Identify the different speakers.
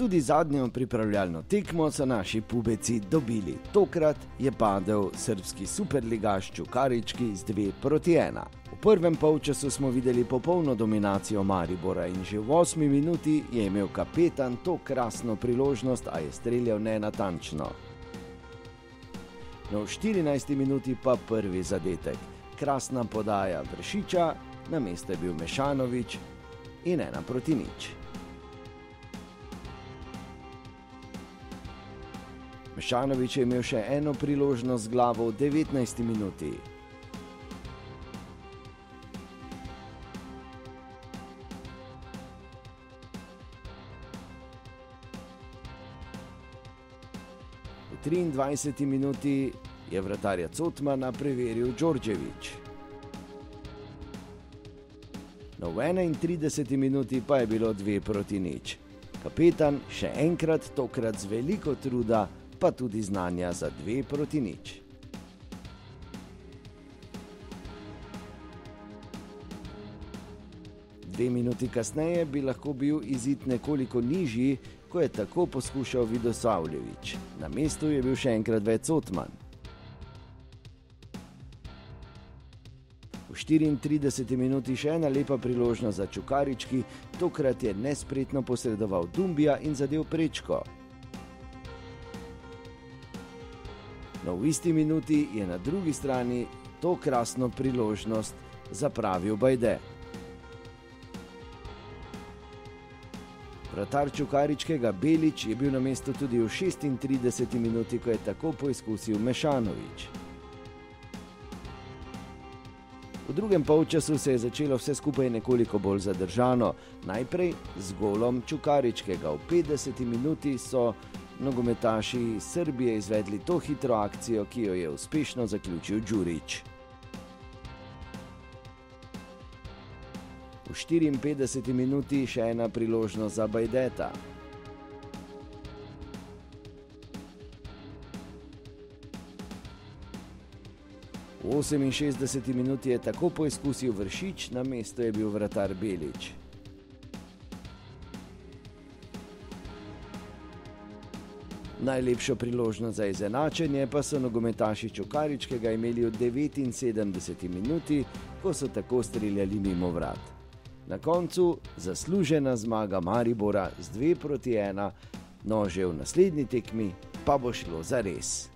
Speaker 1: Tudi zadnjo pripravljalno tekmo so naši pubeci dobili. Tokrat je padel srbski superligaš Čukarički z 2-1. V prvem polčasu smo videli popolno dominacijo Maribora in že v 8. minuti je imel kapetan to krasno priložnost, a je streljal nenatančno. No, v 14. minuti pa prvi zadetek. Krasna podaja Vršiča, na mestu je bil Mešanović in 1-0. Mešanović je imel še eno priložnost z glavo v 19. minuti. V 23. minuti je vratarja Cotmana preveril Đorđević. No, v 31. minuti pa je bilo 2-0. Kapetan še enkrat, tokrat z veliko truda, pa tudi znanja za 2-0. Dve minuti kasneje bi lahko bil izid nekoliko nižji, ko je tako poskušal Vidosavljević. Na mestu je bil še enkrat več Cotman. V 34. minuti še ena lepa priložnost za Čukarički, tokrat je nespretno posredoval Dumbia in zadel prečko. No, v isti minuti je na drugi strani to krasno priložnost zapravil Bajde. Vratar Čukaričkega Belić je bil na mestu tudi v 36. minuti, ko je tako poizkusil Mešanović. V drugem polčasu se je začelo vse skupaj nekoliko bolj zadržano. Najprej z golom Čukaričkega. V 50. minuti so nogometaši Srbije izvedli to hitro akcijo, ki jo je uspešno zaključil Đurić. V 54. minuti še ena priložnost za Bajdeta. V 68. minuti je tako poizkusil Vršič, na mestu je bil vratar Belić. Najlepšo priložnost za izenačenje pa so nogometaši Čukaričkega imeli v 79. minuti, ko so tako streljali mimo vrat. Na koncu zaslužena zmaga Maribora z 2-1, no že v naslednji tekmi pa bo šlo zares.